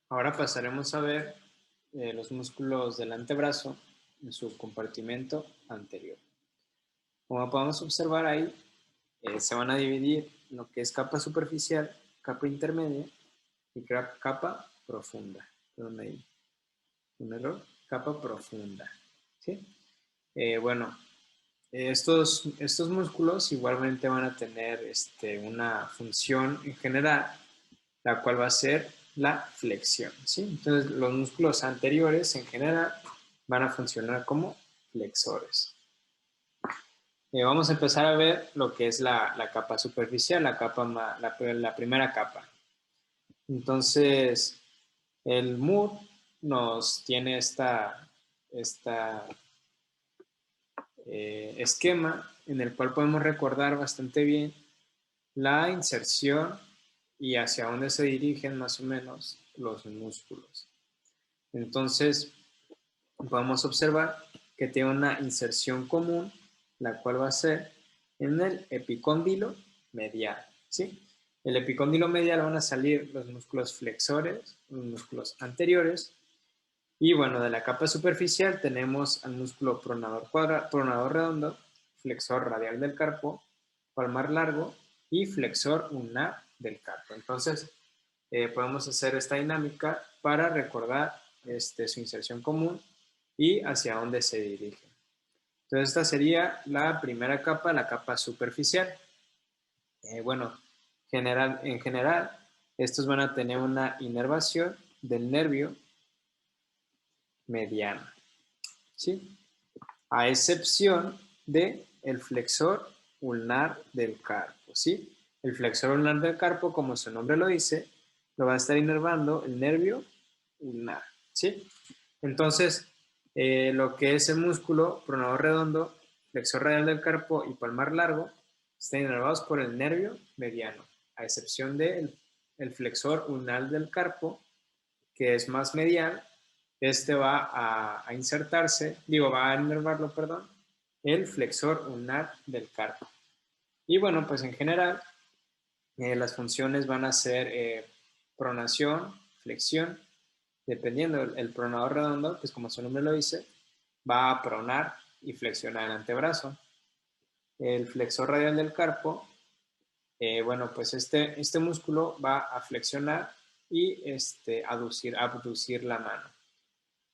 Ahora pasaremos a ver los músculos del antebrazo en su compartimento anterior. Como podemos observar ahí, se van a dividir lo que es capa superficial, capa intermedia y capa profunda. Perdón, ahí un error, capa profunda. ¿Sí? Bueno, estos músculos igualmente van a tener una función en general, la cual va a ser la flexión. ¿Sí? Entonces, los músculos anteriores en general van a funcionar como flexores. Vamos a empezar a ver lo que es la capa superficial, la primera capa. Entonces, el MUR nos tiene esta esquema en el cual podemos recordar bastante bien la inserción y hacia dónde se dirigen más o menos los músculos. Entonces, podemos observar que tiene una inserción común, la cual va a ser en el epicóndilo medial. ¿Sí? El epicóndilo medial van a salir los músculos flexores, los músculos anteriores, y bueno, de la capa superficial tenemos al músculo pronador redondo, flexor radial del carpo, palmar largo y flexor ulnar del carpo. Entonces, podemos hacer esta dinámica para recordar su inserción común y hacia dónde se dirige. Entonces, esta sería la primera capa, la capa superficial. Bueno, en general, estos van a tener una inervación del nervio mediano, ¿sí? A excepción de el flexor ulnar del carpo, ¿sí? El flexor ulnar del carpo, como su nombre lo dice, lo va a estar inervando el nervio ulnar, ¿sí? Entonces, lo que es el músculo pronador redondo, flexor radial del carpo y palmar largo, están inervados por el nervio mediano, a excepción del flexor ulnar del carpo, que es más medial. Este va a insertarse, va a inervarlo, perdón, el flexor ulnar del carpo. Y bueno, pues en general, las funciones van a ser pronación, flexión, dependiendo el pronador redondo, pues como su nombre lo dice, va a pronar y flexionar el antebrazo. El flexor radial del carpo, bueno, pues este músculo va a flexionar y abducir la mano.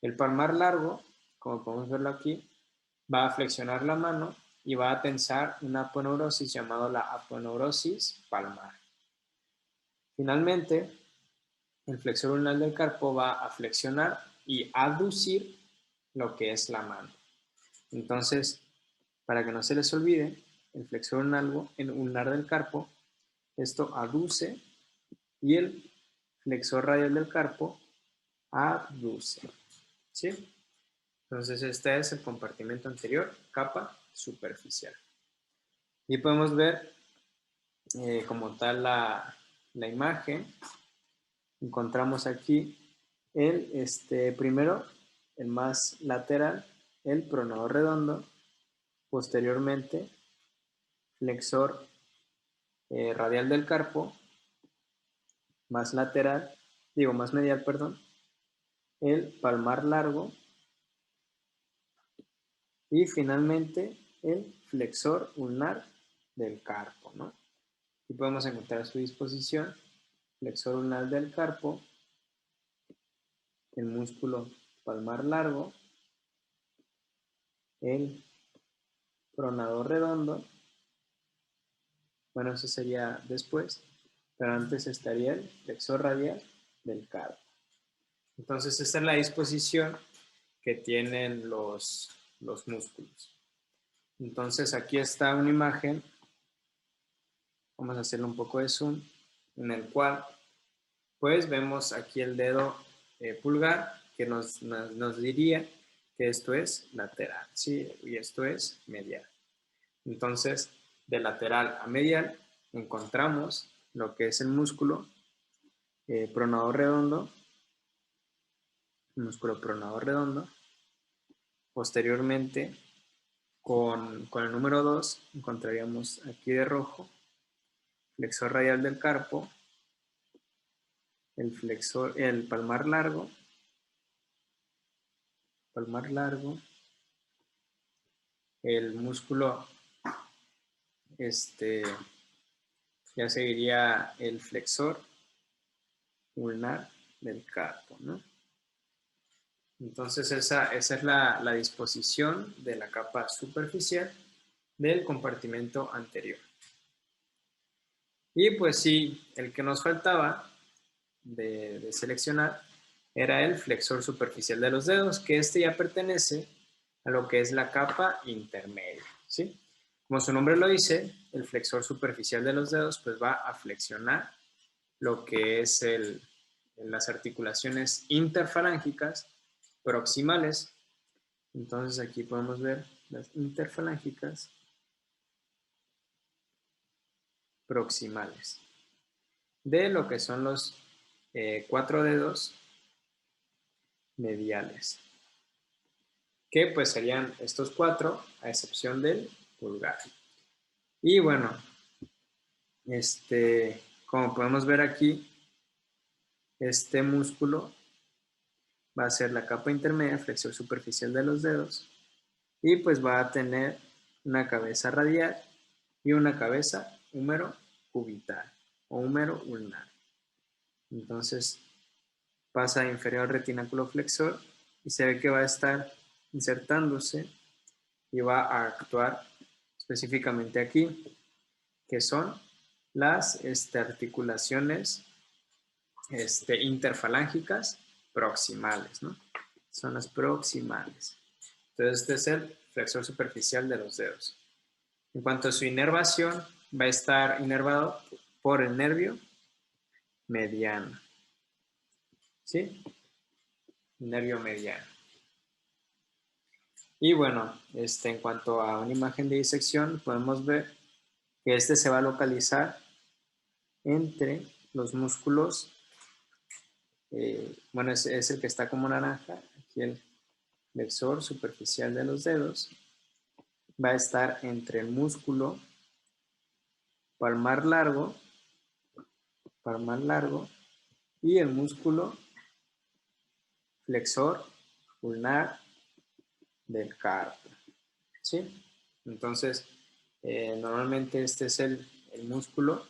El palmar largo, como podemos verlo aquí, va a flexionar la mano y va a tensar una aponeurosis llamada la aponeurosis palmar. Finalmente, el flexor ulnar del carpo va a flexionar y aducir lo que es la mano. Entonces, para que no se les olvide, el flexor ulnar del carpo, esto aduce y el flexor radial del carpo abduce. ¿Sí? Entonces, este es el compartimento anterior, capa superficial. Y podemos ver como tal la imagen. Encontramos aquí primero, el más lateral, el pronador redondo, posteriormente, flexor radial del carpo, más lateral, más medial, perdón, el palmar largo y finalmente el flexor ulnar del carpo, ¿no? Aquí podemos encontrar a su disposición flexor ulnar del carpo, el músculo palmar largo, el pronador redondo, bueno, eso sería después, pero antes estaría el flexor radial del carpo. Entonces, esta es la disposición que tienen los músculos. Entonces, aquí está una imagen, vamos a hacerle un poco de zoom, en el cual, pues, vemos aquí el dedo pulgar, que nos diría que esto es lateral, ¿sí? Y esto es medial. Entonces, de lateral a medial, encontramos lo que es el músculo pronador redondo, músculo pronador redondo. Posteriormente, con el número 2, encontraríamos aquí de rojo, flexor radial del carpo, el flexor, el palmar largo, el músculo, ya seguiría el flexor ulnar del carpo, ¿no? Entonces esa es la disposición de la capa superficial del compartimento anterior. Y pues sí, el que nos faltaba de seleccionar era el flexor superficial de los dedos, que este ya pertenece a lo que es la capa intermedia, ¿sí? Como su nombre lo dice, el flexor superficial de los dedos pues va a flexionar lo que es las articulaciones interfalángicas proximales. Entonces aquí podemos ver las interfalángicas proximales de lo que son los 4 dedos mediales, que pues serían estos 4 a excepción del pulgar. Y bueno, como podemos ver aquí, este músculo va a ser la capa intermedia, flexor superficial de los dedos, y pues va a tener una cabeza radial y una cabeza húmero cubital o húmero ulnar. Entonces pasa inferior al retináculo flexor y se ve que va a estar insertándose y va a actuar específicamente aquí, que son las articulaciones interfalángicas proximales, ¿no? Son las proximales. Entonces este es el flexor superficial de los dedos. En cuanto a su inervación, va a estar inervado por el nervio mediano, ¿sí? Nervio mediano. Y bueno, en cuanto a una imagen de disección, podemos ver que se va a localizar entre los músculos, bueno, es el que está como naranja, aquí el flexor superficial de los dedos, va a estar entre el músculo palmar largo y el músculo flexor ulnar del carpo, ¿sí? Entonces, normalmente este es el músculo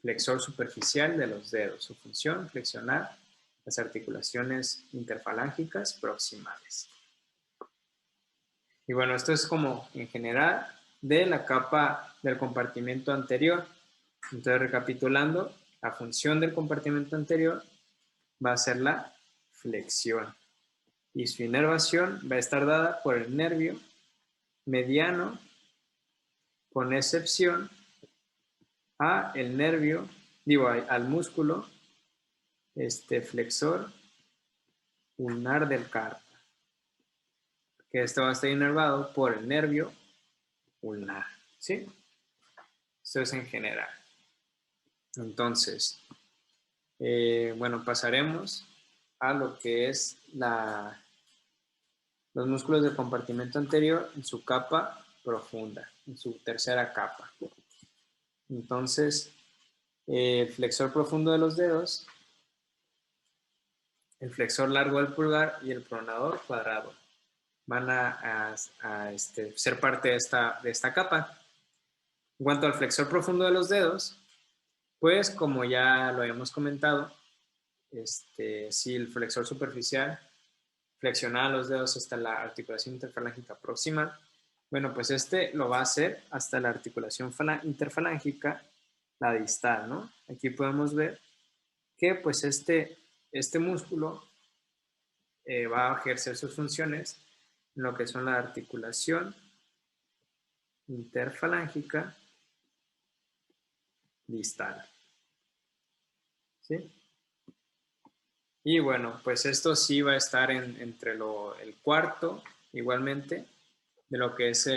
flexor superficial de los dedos. Su función, flexionar las articulaciones interfalángicas proximales. Y bueno, esto es como en general de la capa del compartimento anterior. Entonces, recapitulando, la función del compartimento anterior va a ser la flexión. Y su inervación va a estar dada por el nervio mediano, con excepción a el nervio, al músculo flexor ulnar del carpo, que esto va a estar inervado por el nervio ulnar, ¿sí? Esto es en general. Entonces, bueno, pasaremos a lo que es los músculos del compartimento anterior en su capa profunda, en su tercera capa. Entonces, el flexor profundo de los dedos, el flexor largo del pulgar y el pronador cuadrado van a ser parte de esta capa. En cuanto al flexor profundo de los dedos, pues como ya lo habíamos comentado, si el flexor superficial flexiona los dedos hasta la articulación interfalángica proximal, bueno, pues lo va a hacer hasta la articulación interfalángica, la distal, ¿no? Aquí podemos ver que pues este músculo va a ejercer sus funciones en lo que son la articulación interfalángica distal, ¿sí? Y bueno, pues esto sí va a estar entre el cuarto, igualmente, de lo que es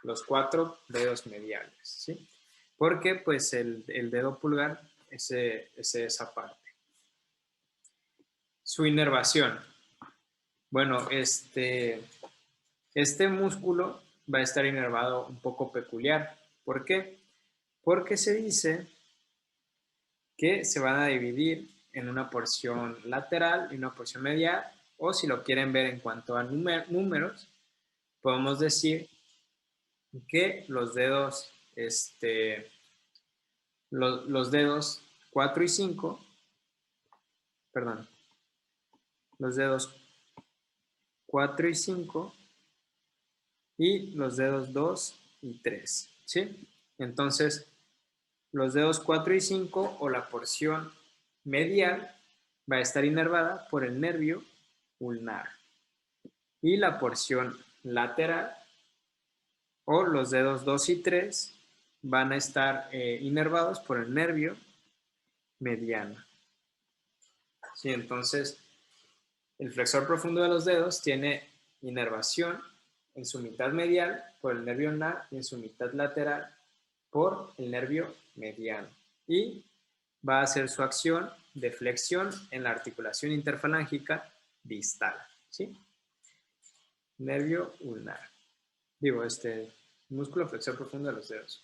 los 4 dedos mediales, ¿sí? Porque pues el dedo pulgar es esa parte. Su inervación. Bueno, este músculo va a estar inervado un poco peculiar. ¿Por qué? Porque se dice que se van a dividir en una porción lateral y una porción medial, o si lo quieren ver en cuanto a números, podemos decir que los dedos, los dedos 4 y 5, perdón, los dedos 4 y 5 y los dedos 2 y 3, ¿sí? Entonces, los dedos 4 y 5 o la porción medial va a estar inervada por el nervio ulnar. Y la porción lateral o los dedos 2 y 3 van a estar inervados por el nervio mediano. ¿Sí? Entonces, el flexor profundo de los dedos tiene inervación en su mitad medial por el nervio ulnar y en su mitad lateral por el nervio mediano. Y va a hacer su acción de flexión en la articulación interfalángica distal. ¿Sí? Nervio ulnar. Digo, músculo flexor profundo de los dedos.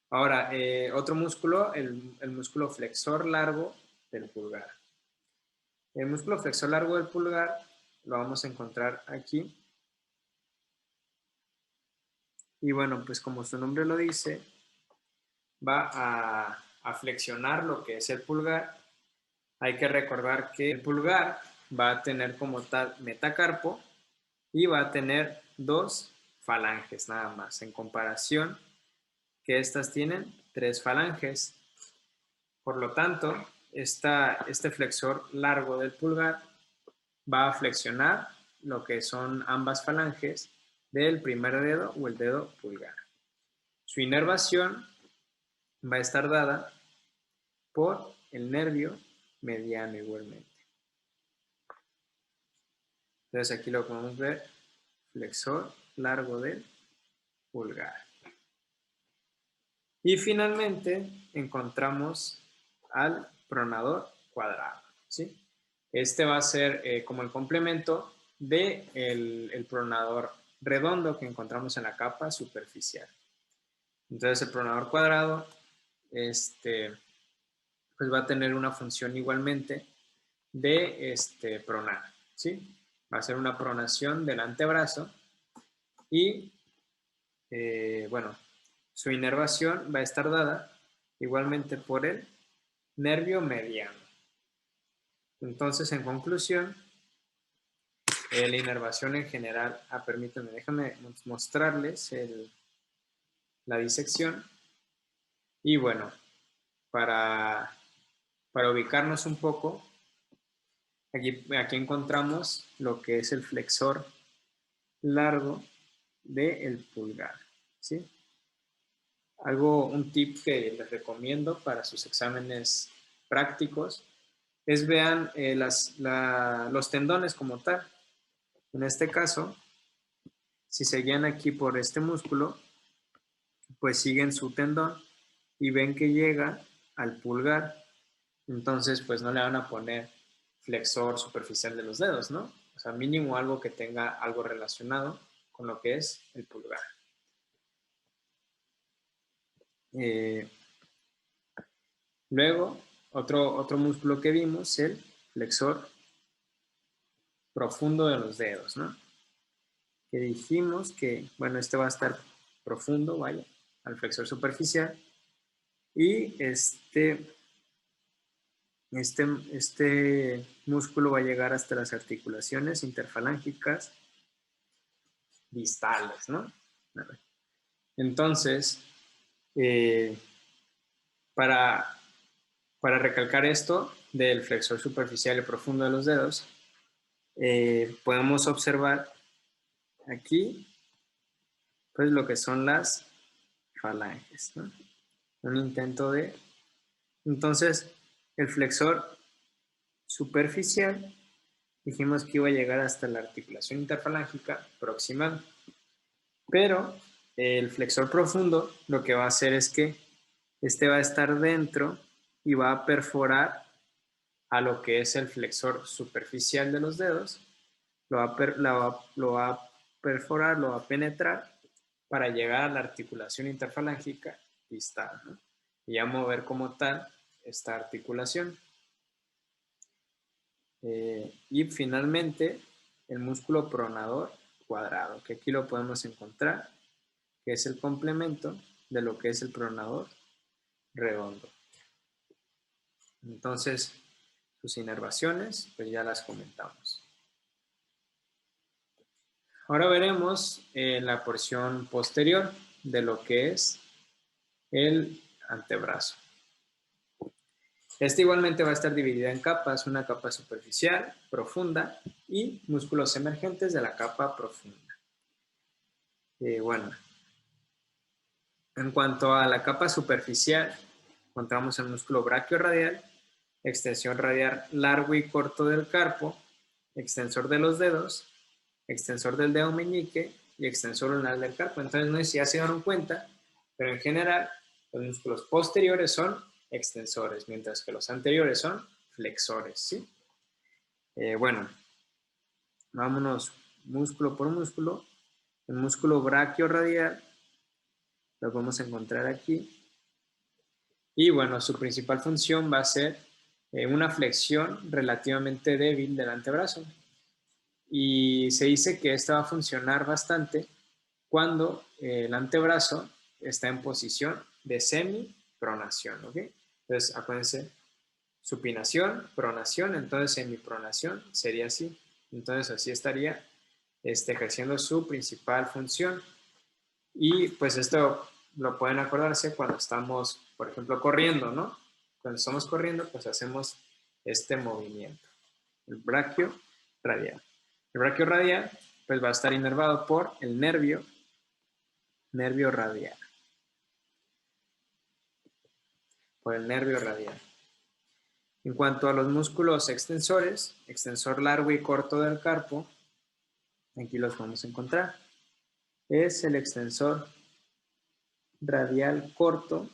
Ahora, otro músculo, el músculo flexor largo del pulgar. El músculo flexor largo del pulgar lo vamos a encontrar aquí. Y bueno, pues como su nombre lo dice, va a flexionar lo que es el pulgar. Hay que recordar que el pulgar va a tener como tal metacarpo y va a tener 2 falanges nada más, en comparación que estas tienen 3 falanges. Por lo tanto, este flexor largo del pulgar va a flexionar lo que son ambas falanges del primer dedo o el dedo pulgar. Su inervación va a estar dada por el nervio mediano igualmente. Entonces aquí lo podemos ver, flexor largo del pulgar. Y finalmente encontramos al pronador cuadrado, ¿sí? Este va a ser como el complemento del pronador redondo que encontramos en la capa superficial. Entonces el pronador cuadrado pues va a tener una función igualmente de pronar, ¿sí? Va a ser una pronación del antebrazo y, bueno, su inervación va a estar dada igualmente por el nervio mediano. Entonces, en conclusión, la inervación en general, permítanme, déjame mostrarles la disección. Y bueno, para ubicarnos un poco, aquí encontramos lo que es el flexor largo del pulgar, ¿sí? Un tip que les recomiendo para sus exámenes prácticos es vean los tendones como tal. En este caso, si se guían aquí por este músculo, pues siguen su tendón y ven que llega al pulgar. Entonces, pues no le van a poner flexor superficial de los dedos, ¿no? O sea, mínimo algo que tenga algo relacionado con lo que es el pulgar. Luego, otro músculo que vimos, el flexor profundo de los dedos, ¿no? Que dijimos que, bueno, este va a estar profundo, vaya, al flexor superficial. Y este músculo va a llegar hasta las articulaciones interfalángicas distales, ¿no? Entonces, para recalcar esto del flexor superficial y profundo de los dedos, podemos observar aquí, pues lo que son las falanges, ¿no? Un intento de... Entonces, el flexor superficial, dijimos que iba a llegar hasta la articulación interfalángica proximal, pero el flexor profundo lo que va a hacer es que este va a estar dentro y va a perforar a lo que es el flexor superficial de los dedos, lo va a perforar, lo va a penetrar para llegar a la articulación interfalángica distal, ¿no? Y ya mover como tal esta articulación. Y finalmente, el músculo pronador cuadrado, que aquí lo podemos encontrar, que es el complemento de lo que es el pronador redondo. Entonces, sus inervaciones, pues ya las comentamos. Ahora veremos la porción posterior de lo que es el antebrazo. Esta igualmente va a estar dividida en capas, una capa superficial, profunda y músculos emergentes de la capa profunda. Bueno, en cuanto a la capa superficial, encontramos el músculo braquiorradial, extensión radial largo y corto del carpo, extensor de los dedos, extensor del dedo meñique y extensor ulnar del carpo. Entonces, no sé si ya se dieron cuenta, pero en general los músculos posteriores son extensores, mientras que los anteriores son flexores, ¿sí? Bueno, vámonos músculo por músculo. El músculo braquiorradial lo podemos encontrar aquí. Y bueno, su principal función va a ser una flexión relativamente débil del antebrazo. Y se dice que esta va a funcionar bastante cuando el antebrazo está en posición de semipronación, ¿ok? Entonces, acuérdense, supinación, pronación, entonces semipronación sería así. Entonces, así estaría ejerciendo su principal función. Y pues esto lo pueden acordarse cuando estamos, por ejemplo, corriendo, ¿no? Cuando estamos corriendo, pues hacemos este movimiento, el braquio radial. El braquio radial, pues va a estar inervado por el nervio radial. Por el nervio radial. En cuanto a los músculos extensores, extensor largo y corto del carpo, aquí los vamos a encontrar. Es el extensor radial corto,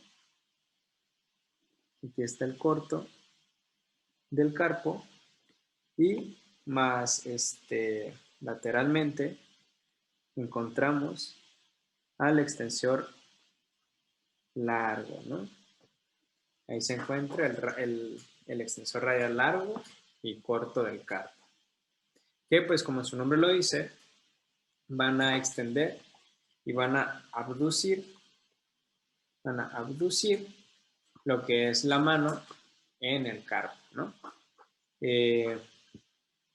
aquí está el corto del carpo, y más lateralmente encontramos al extensor largo, ¿no? Ahí se encuentra el extensor radial largo y corto del carpo, que pues como su nombre lo dice, van a extender y van a abducir lo que es la mano en el carpo, ¿no?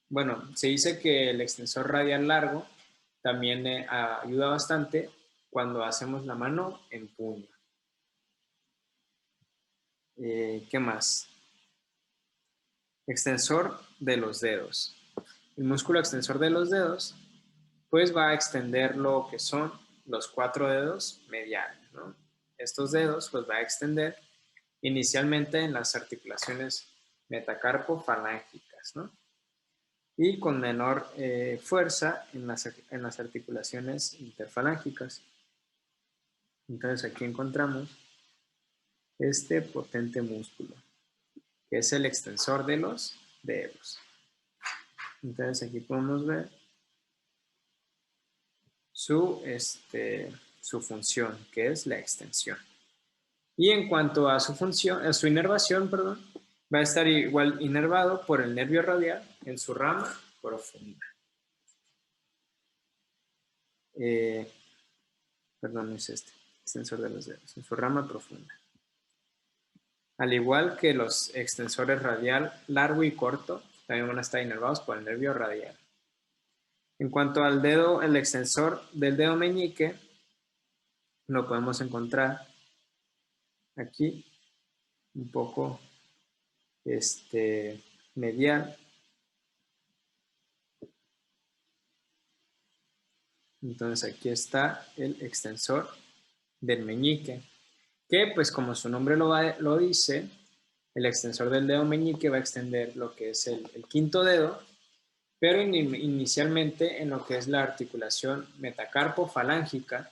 Bueno, se dice que el extensor radial largo también ayuda bastante cuando hacemos la mano en puño. ¿Qué más? Extensor de los dedos. El músculo extensor de los dedos, pues va a extender lo que son los 4 dedos mediales, ¿no? Estos dedos los va a extender inicialmente en las articulaciones metacarpo-falángicas, ¿no? Y con menor fuerza en las articulaciones interfalángicas. Entonces aquí encontramos este potente músculo, que es el extensor de los dedos. Entonces aquí podemos ver su función, que es la extensión. Y en cuanto a su función, a su inervación, perdón, va a estar igual inervado por el nervio radial en su rama profunda. Perdón, es extensor de los dedos, en su rama profunda. Al igual que los extensores radial largo y corto, también van a estar inervados por el nervio radial. En cuanto al dedo, el extensor del dedo meñique, lo podemos encontrar aquí, un poco medial. Entonces aquí está el extensor del meñique, que pues como su nombre lo dice, el extensor del dedo meñique va a extender lo que es el quinto dedo, pero inicialmente en lo que es la articulación metacarpo-falángica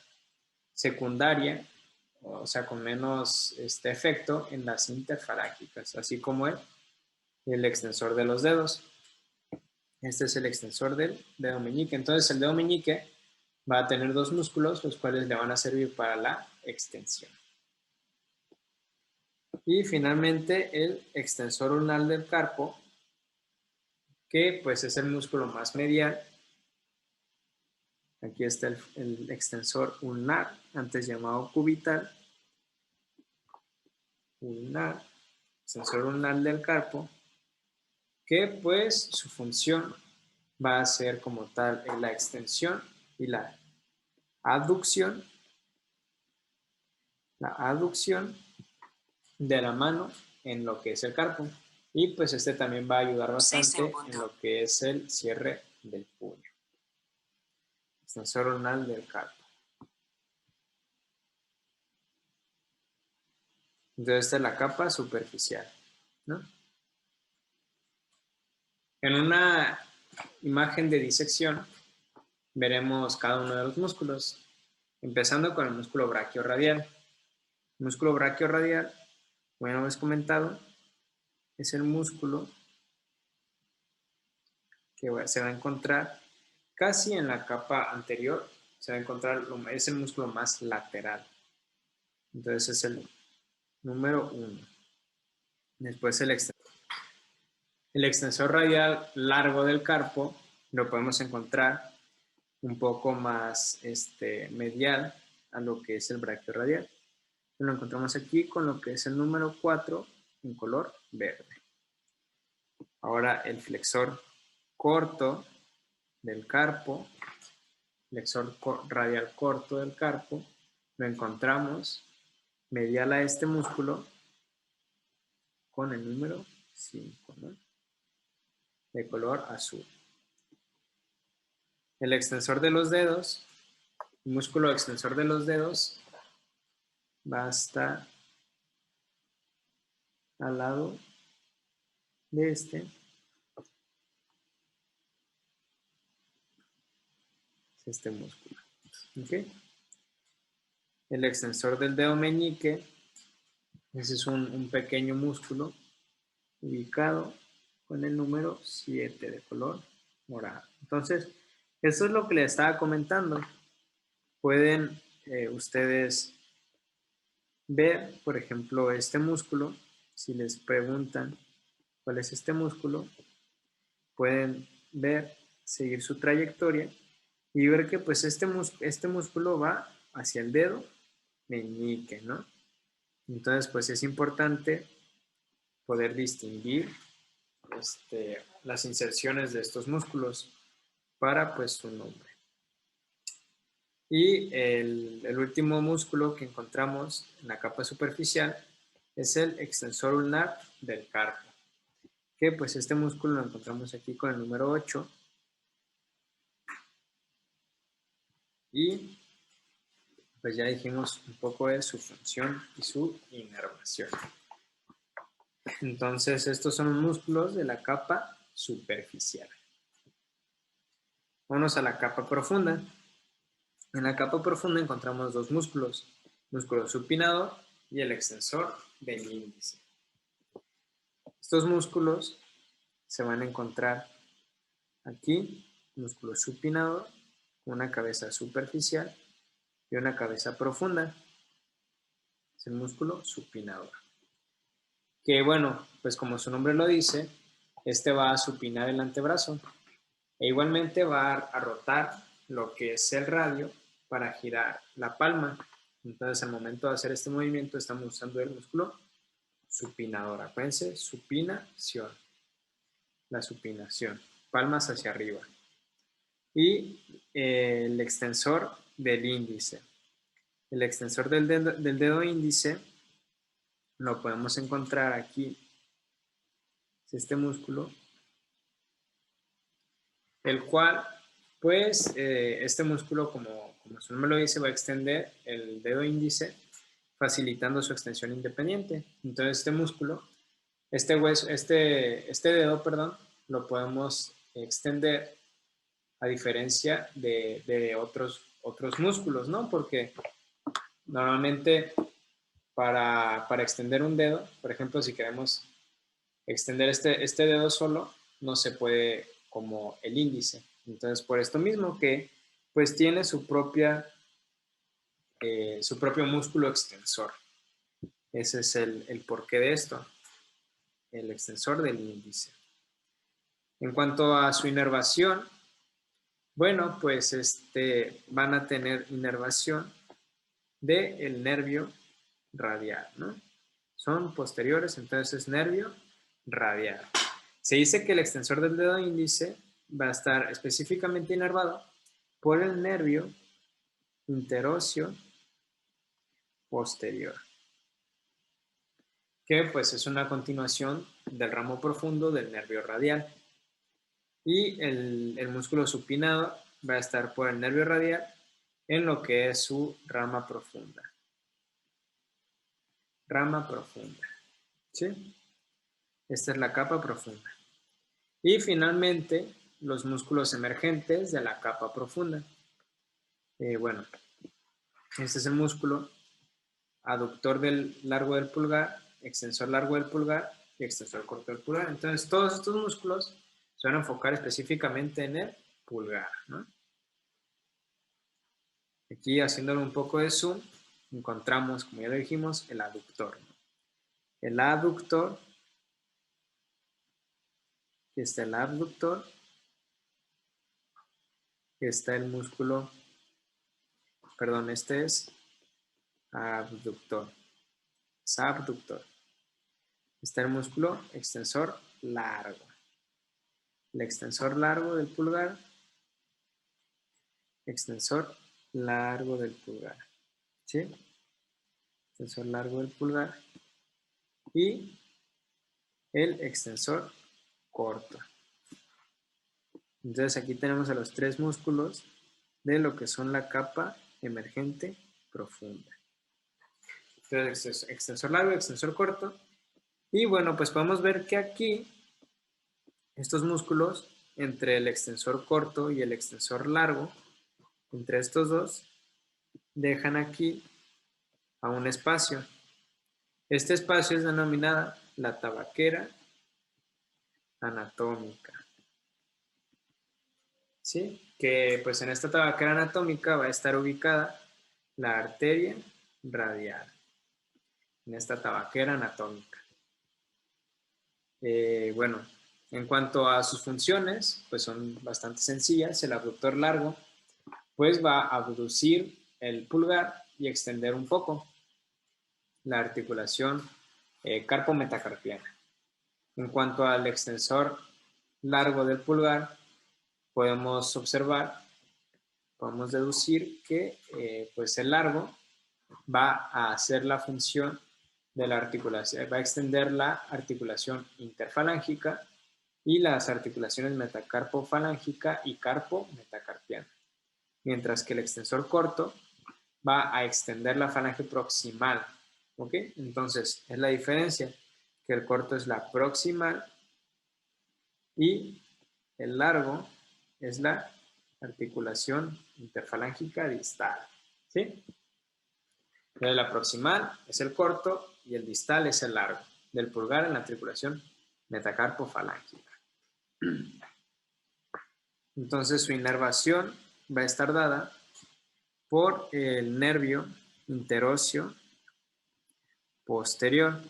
secundaria, o sea, con menos efecto en las interfalángicas, así como el extensor de los dedos. Este es el extensor del dedo meñique. Entonces el dedo meñique va a tener dos músculos, los cuales le van a servir para la extensión. Y finalmente el extensor ulnar del carpo, que pues es el músculo más medial. Aquí está el extensor ulnar, antes llamado cubital. Ulnar, extensor ulnar del carpo, que pues su función va a ser como tal la extensión y la aducción de la mano en lo que es el carpo. Y pues este también va a ayudar bastante en lo que es el cierre del puño. Extensor ulnar del carpo. Entonces esta es la capa superficial, ¿no? En una imagen de disección veremos cada uno de los músculos, empezando con el músculo braquiorradial. El músculo braquiorradial, como ya hemos comentado, es el músculo que se va a encontrar casi en la capa anterior, se va a encontrar, es el músculo más lateral. Entonces es el número 1. Después el extensor. El extensor radial largo del carpo lo podemos encontrar un poco más medial a lo que es el braquiorradial. Lo encontramos aquí con lo que es el número 4 en color verde. Ahora el flexor corto del carpo, flexor radial corto del carpo, lo encontramos medial a este músculo con el número 5, ¿no? De color azul. El extensor de los dedos, el músculo extensor de los dedos va a estar al lado de este músculo. ¿Okay? El extensor del dedo meñique, ese es un pequeño músculo ubicado con el número 7 de color morado. Entonces, eso es lo que les estaba comentando. Pueden ustedes ver, por ejemplo, este músculo. Si les preguntan cuál es este músculo, pueden ver, seguir su trayectoria y ver que pues este músculo va hacia el dedo meñique, ¿no? Entonces, pues es importante poder distinguir las inserciones de estos músculos para pues su nombre. Y el último músculo que encontramos en la capa superficial es el extensor ulnar del carpo, que pues este músculo lo encontramos aquí con el número 8 y pues ya dijimos un poco de su función y su inervación. Entonces estos son los músculos de la capa superficial. Vámonos a la capa profunda. En la capa profunda encontramos dos músculos, músculo supinador y el extensor del índice. Estos músculos se van a encontrar aquí, músculo supinador, una cabeza superficial y una cabeza profunda. Es el músculo supinador. Que bueno, pues como su nombre lo dice, este va a supinar el antebrazo e igualmente va a rotar lo que es el radio para girar la palma. Entonces al momento de hacer este movimiento estamos usando el músculo supinador. Acuérdense, supinación. La supinación. Palmas hacia arriba. Y el extensor del índice. El extensor del dedo índice lo podemos encontrar aquí. Es este músculo. El cual, pues, este músculo, como su nombre lo dice, va a extender el dedo índice, facilitando su extensión independiente. Entonces, este músculo, este dedo, perdón, lo podemos extender a diferencia de otros músculos, ¿no? Porque normalmente para extender un dedo, por ejemplo, si queremos extender este dedo solo, no se puede como el índice. Entonces, por esto mismo que pues tiene su propio músculo extensor. Ese es el porqué de esto, el extensor del índice. En cuanto a su inervación, bueno, pues van a tener inervación del nervio radial, ¿no? Son posteriores, entonces es nervio radial. Se dice que el extensor del dedo índice va a estar específicamente inervado por el nervio interóseo posterior, que pues es una continuación del ramo profundo del nervio radial. Y el músculo supinado va a estar por el nervio radial en lo que es su rama profunda. Rama profunda, ¿sí? Esta es la capa profunda. Y finalmente, los músculos emergentes de la capa profunda. Bueno, este es el músculo aductor del largo del pulgar, extensor largo del pulgar y extensor corto del pulgar. Entonces, todos estos músculos se van a enfocar específicamente en el pulgar, ¿no? Aquí, haciéndole un poco de zoom, encontramos, como ya lo dijimos, el aductor, ¿no? El aductor, está el abductor, está el músculo, perdón, este es abductor, es abductor. Está el músculo extensor largo. El extensor largo del pulgar, extensor largo del pulgar, ¿sí? Extensor largo del pulgar y el extensor corto. Entonces aquí tenemos a los tres músculos de lo que son la capa emergente profunda. Entonces, extensor largo y extensor corto. Y bueno, pues podemos ver que aquí estos músculos, entre el extensor corto y el extensor largo, entre estos dos, dejan aquí a un espacio. Este espacio es denominada la tabaquera anatómica. ¿Sí? Que pues en esta tabaquera anatómica va a estar ubicada la arteria radial. En esta tabaquera anatómica. Bueno, en cuanto a sus funciones, pues son bastante sencillas. El abductor largo, pues va a abducir el pulgar y extender un poco la articulación carpo-metacarpiana. En cuanto al extensor largo del pulgar, podemos observar, podemos deducir que pues el largo va a hacer la función de la articulación, va a extender la articulación interfalángica y las articulaciones metacarpofalángica y carpo-metacarpiana. Mientras que el extensor corto va a extender la falange proximal. ¿Ok? Entonces, es la diferencia, que el corto es la proximal y el largo es la articulación interfalángica distal. ¿Sí? Entonces, la proximal es el corto y el distal es el largo, del pulgar en la articulación metacarpofalángica. Entonces, su inervación va a estar dada por el nervio interóseo posterior,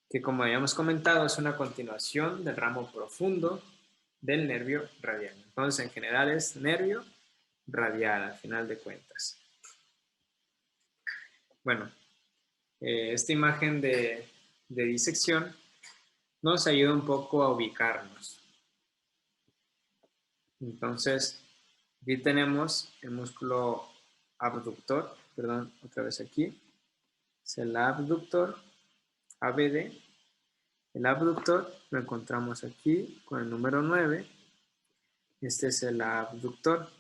que como habíamos comentado es una continuación del ramo profundo del nervio radial. Entonces, en general es nervio radial al final de cuentas. Bueno, esta imagen de disección nos ayuda un poco a ubicarnos. Entonces, aquí tenemos el músculo abductor, perdón, otra vez aquí, es el abductor, ABD. El abductor lo encontramos aquí con el número 9. Este es el abductor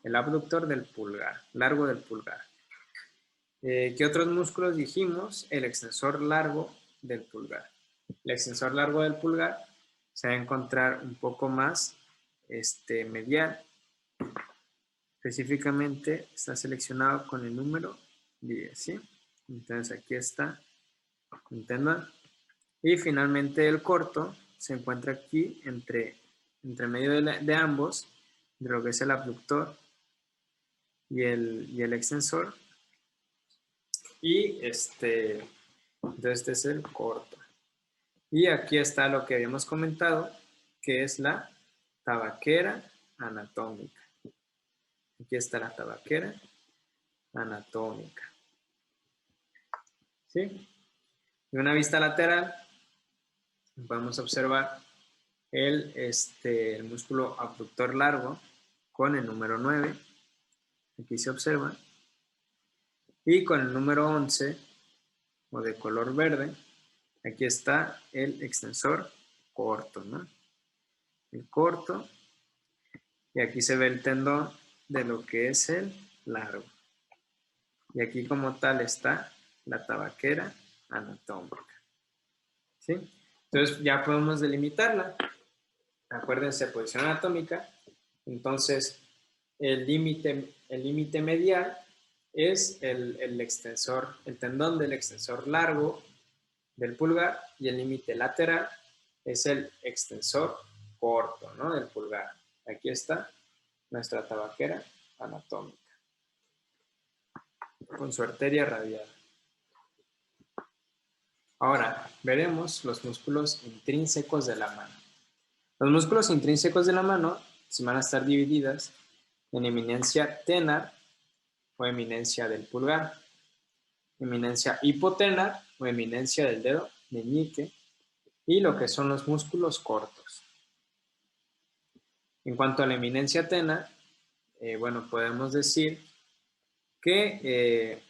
el abductor del pulgar, largo del pulgar. ¿Qué otros músculos dijimos? El extensor largo del pulgar. El extensor largo del pulgar se va a encontrar un poco más medial. Específicamente está seleccionado con el número 10, ¿sí? Entonces aquí está, entendan. Y finalmente el corto se encuentra aquí entre medio de ambos, de lo que es el abductor y el extensor. Y entonces este es el corto. Y aquí está lo que habíamos comentado, que es la tabaquera anatómica. Aquí está la tabaquera anatómica. ¿Sí? De una vista lateral, vamos a observar el músculo abductor largo con el número 9. Aquí se observa. Y con el número 11, o de color verde, aquí está el extensor corto, ¿no? El corto. Y aquí se ve el tendón de lo que es el largo. Y aquí como tal está la tabaquera anatómica. ¿Sí? Entonces ya podemos delimitarla. Acuérdense, posición anatómica. Entonces el límite medial es el extensor, el tendón del extensor largo del pulgar, y el límite lateral es el extensor corto, ¿no? Del pulgar. Aquí está nuestra tabaquera anatómica con su arteria radial. Ahora veremos los músculos intrínsecos de la mano. Los músculos intrínsecos de la mano se van a estar divididas en eminencia tenar o eminencia del pulgar, eminencia hipotenar o eminencia del dedo meñique, y lo que son los músculos cortos. En cuanto a la eminencia tenar, bueno, podemos decir que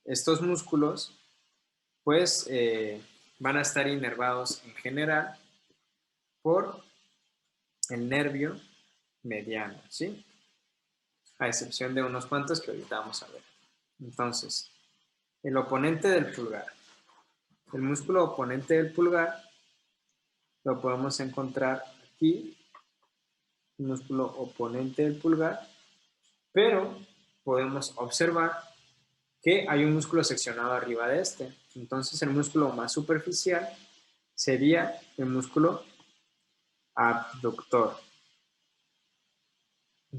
estos músculos pues van a estar inervados en general por el nervio mediano, ¿sí? A excepción de unos cuantos que ahorita vamos a ver. Entonces, el oponente del pulgar. El músculo oponente del pulgar lo podemos encontrar aquí, el músculo oponente del pulgar, pero podemos observar que hay un músculo seccionado arriba de este. Entonces, el músculo más superficial sería el músculo abductor.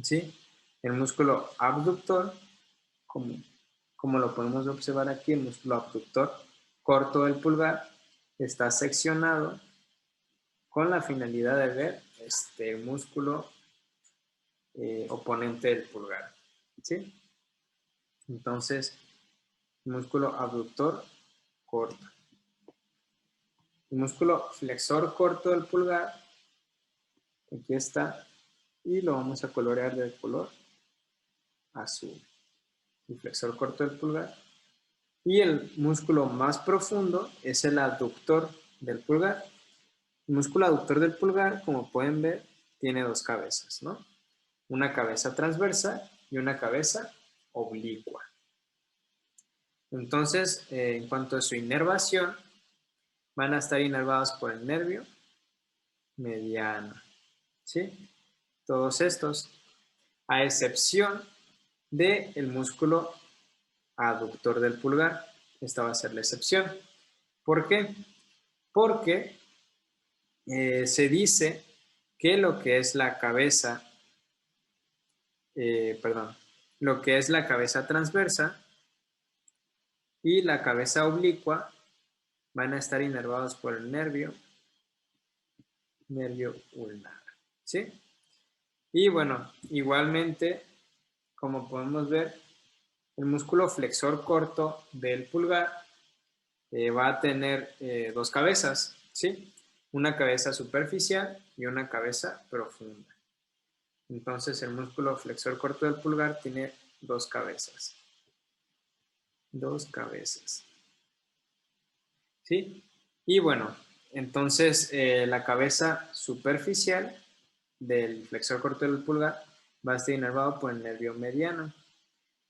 ¿Sí? El músculo abductor, como lo podemos observar aquí, el músculo abductor corto del pulgar está seccionado con la finalidad de ver el músculo oponente del pulgar. ¿Sí? Entonces, músculo abductor corto. El músculo flexor corto del pulgar, aquí está, y lo vamos a colorear de color azul. El flexor corto del pulgar. Y el músculo más profundo es el aductor del pulgar. El músculo aductor del pulgar, como pueden ver, tiene dos cabezas, ¿no? Una cabeza transversa y una cabeza oblicua. Entonces, en cuanto a su inervación, van a estar inervados por el nervio mediano, ¿sí? Todos estos, a excepción del músculo aductor del pulgar. Esta va a ser la excepción. ¿Por qué? Porque se dice que lo que es la cabeza, lo que es la cabeza transversa y la cabeza oblicua van a estar inervados por el nervio ulnar, ¿sí? Y bueno, igualmente, como podemos ver, el músculo flexor corto del pulgar va a tener dos cabezas, ¿sí? Una cabeza superficial y una cabeza profunda. Entonces el músculo flexor corto del pulgar tiene dos cabezas. Dos cabezas. ¿Sí? Y bueno, entonces la cabeza superficial del flexor corto del pulgar va a estar inervado por el nervio mediano,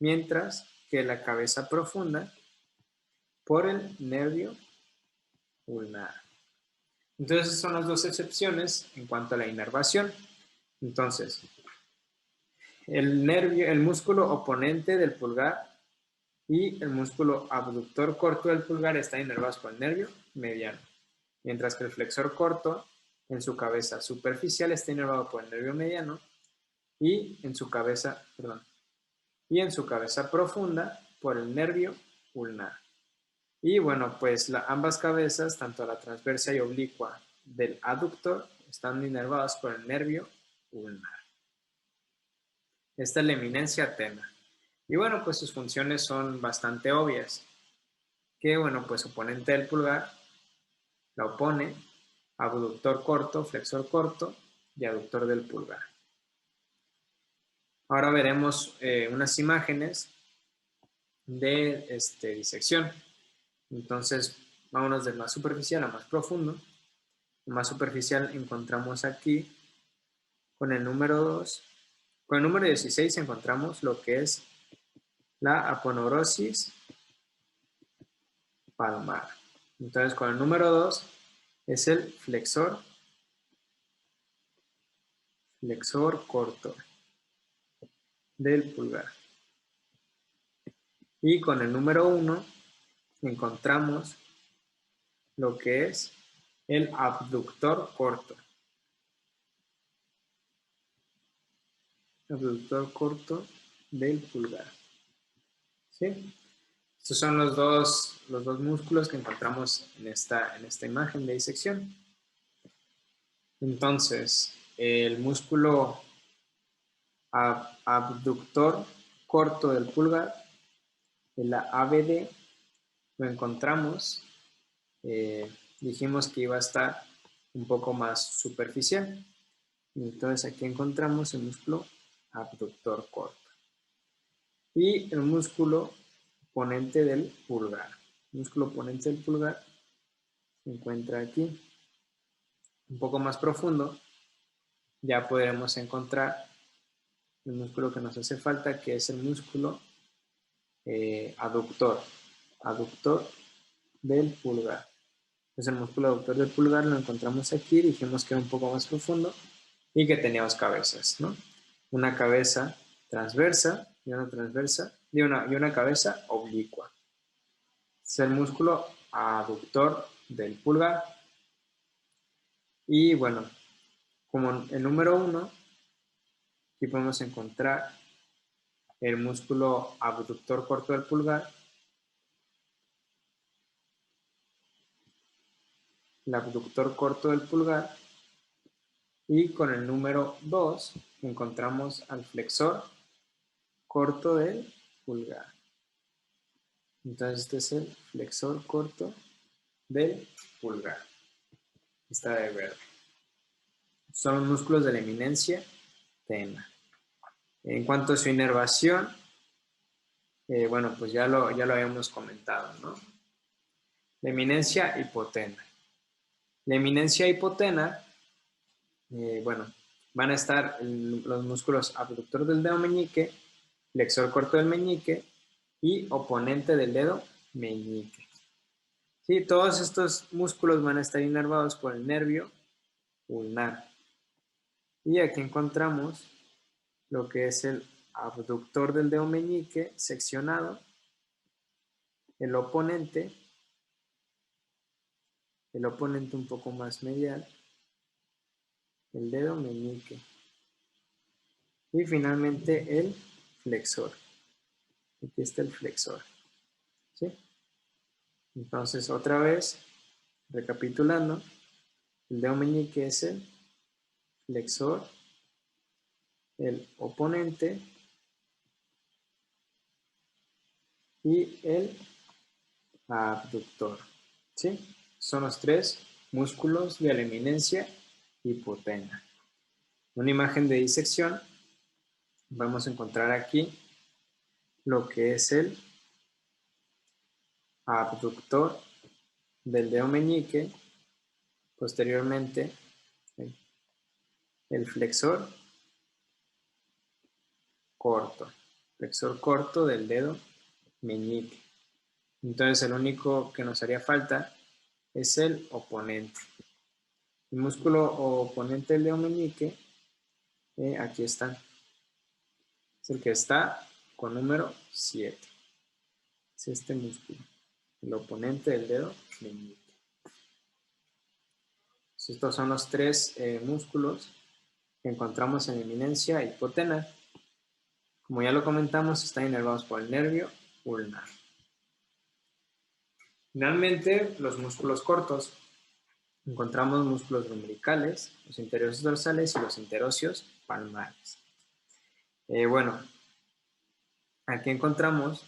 mientras que la cabeza profunda por el nervio ulnar. Entonces son las dos excepciones en cuanto a la inervación. Entonces, el músculo oponente del pulgar y el músculo abductor corto del pulgar están inervados por el nervio mediano, mientras que el flexor corto en su cabeza superficial está inervado por el nervio mediano y en su cabeza, y en su cabeza profunda por el nervio ulnar. Y bueno, pues ambas cabezas, tanto la transversa y oblicua del aductor, están inervadas por el nervio ulnar. Esta es la eminencia tena. Y bueno, pues sus funciones son bastante obvias. Que bueno, pues oponente del pulgar la opone, abductor corto, flexor corto y aductor del pulgar. Ahora veremos unas imágenes de disección. Entonces, vámonos del más superficial a más profundo. El más superficial encontramos aquí con el número 2. Con el número 16 encontramos lo que es la aponeurosis palmar. Entonces, con el número 2 es el flexor corto del pulgar. Y con el número 1 encontramos lo que es el abductor corto. Abductor corto del pulgar. ¿Sí? Estos son los dos músculos que encontramos en esta imagen de disección. Entonces, el músculo abductor corto del pulgar, el ABD, lo encontramos, dijimos que iba a estar un poco más superficial. Entonces aquí encontramos el músculo abductor corto. Y el músculo oponente del pulgar. El músculo oponente del pulgar se encuentra aquí. Un poco más profundo, ya podremos encontrar el músculo que nos hace falta, que es el músculo aductor del pulgar. Entonces el músculo aductor del pulgar lo encontramos aquí, dijimos que era un poco más profundo y que tenía dos cabezas, ¿no? Una cabeza transversa y una cabeza oblicua. Es el músculo aductor del pulgar. Y bueno, como el número 1, aquí podemos encontrar el músculo abductor corto del pulgar, el abductor corto del pulgar, y con el número 2 encontramos al flexor corto del pulgar. Entonces este es el flexor corto del pulgar. Está de verde. Son los músculos de la eminencia tena. En cuanto a su inervación, bueno, pues ya lo habíamos comentado, ¿no? La eminencia hipotena. La eminencia hipotena, bueno, van a estar los músculos abductor del dedo meñique, flexor corto del meñique y oponente del dedo meñique. Sí, todos estos músculos van a estar inervados por el nervio ulnar. Y aquí encontramos lo que es el abductor del dedo meñique seccionado, el oponente un poco más medial, el dedo meñique y finalmente el flexor. Aquí está el flexor. ¿Sí? Entonces, otra vez, recapitulando, el dedo meñique es el flexor, el oponente y el abductor. ¿Sí? Son los tres músculos de la eminencia hipotena. Una imagen de disección, vamos a encontrar aquí lo que es el abductor del dedo meñique, posteriormente el flexor corto del dedo meñique. Entonces el único que nos haría falta es el oponente. El músculo oponente del dedo meñique, aquí está, es el que está con número 7. Es este músculo, el oponente del dedo meñique. Estos son los tres músculos que encontramos en eminencia hipotena. Como ya lo comentamos, están inervados por el nervio ulnar. Finalmente, los músculos cortos. Encontramos músculos lumbricales, los interocios dorsales y los interocios palmares. Bueno, aquí encontramos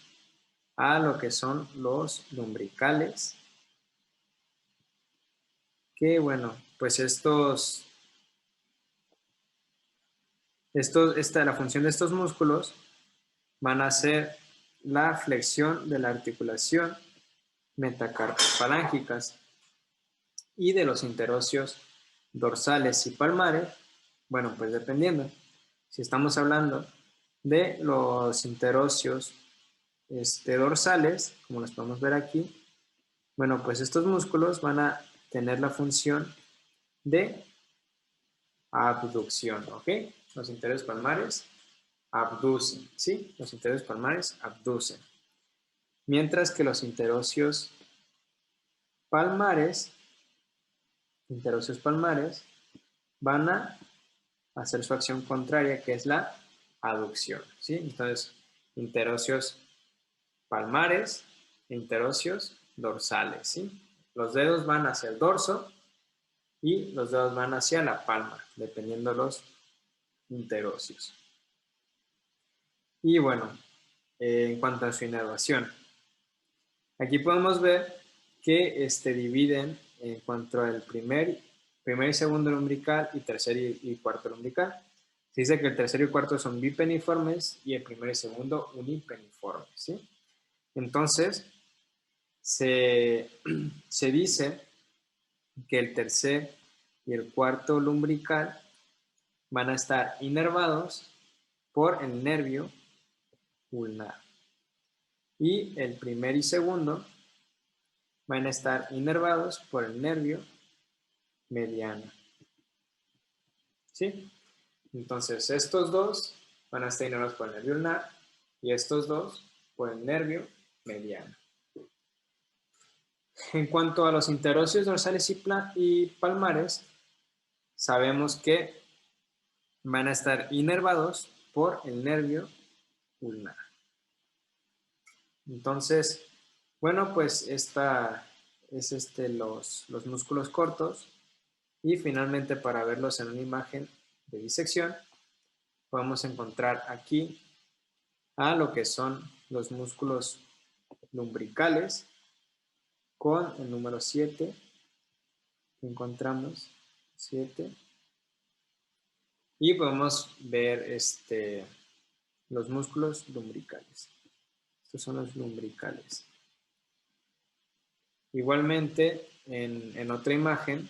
a lo que son los lumbricales, que bueno, pues la función de estos músculos van a ser la flexión de la articulación metacarpofalángicas y de los interocios dorsales y palmares. Bueno, pues dependiendo. Si estamos hablando de los interocios dorsales, como los podemos ver aquí, bueno, pues estos músculos van a tener la función de abducción, ¿ok? Los interocios palmares abducen, ¿sí? Los interocios palmares abducen. Mientras que los interocios palmares van a hacer su acción contraria, que es la aducción, ¿sí? Entonces, interocios palmares e interocios dorsales, ¿sí? Los dedos van hacia el dorso y los dedos van hacia la palma, dependiendo de los interocios. Y bueno, en cuanto a su inervación, aquí podemos ver que dividen en cuanto al primer y segundo lumbrical y tercer y cuarto lumbrical. Se dice que el tercero y cuarto son bipeniformes y el primero y segundo unipeniformes, ¿sí? Entonces, se dice que el tercer y el cuarto lumbrical van a estar inervados por el nervio ulnar. Y el primer y segundo van a estar inervados por el nervio mediano. ¿Sí? Entonces, estos dos van a estar inervados por el nervio ulnar y estos dos por el nervio mediano. En cuanto a los interocios dorsales y palmares, sabemos que van a estar inervados por el nervio ulnar. Entonces, bueno, pues esta es los músculos cortos y finalmente para verlos en una imagen de disección podemos encontrar aquí a lo que son los músculos lumbricales con el número 7 que encontramos 7 y podemos ver los músculos lumbricales. Estos son los lumbricales. Igualmente, en otra imagen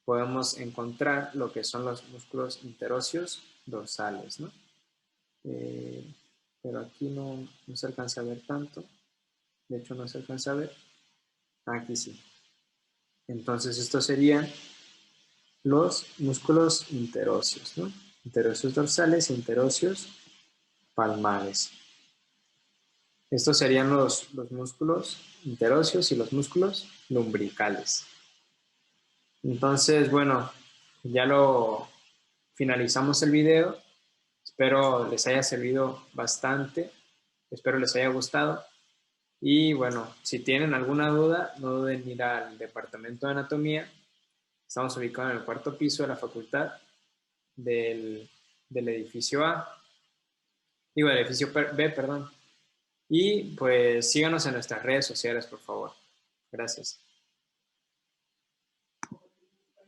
podemos encontrar lo que son los músculos interocios dorsales, ¿no? Pero aquí no se alcanza a ver tanto. De hecho, no se alcanza a ver. Aquí sí. Entonces, estos serían los músculos interocios, ¿no? Interocios dorsales e interocios palmares. Estos serían los músculos interocios y los músculos lumbricales. Entonces, bueno, ya lo finalizamos el video. Espero les haya servido bastante. Espero les haya gustado. Y bueno, si tienen alguna duda, no duden en ir al departamento de anatomía. Estamos ubicados en el 4º piso de la facultad del edificio A. Digo, del edificio B, perdón. Y pues síganos en nuestras redes sociales, por favor. Gracias.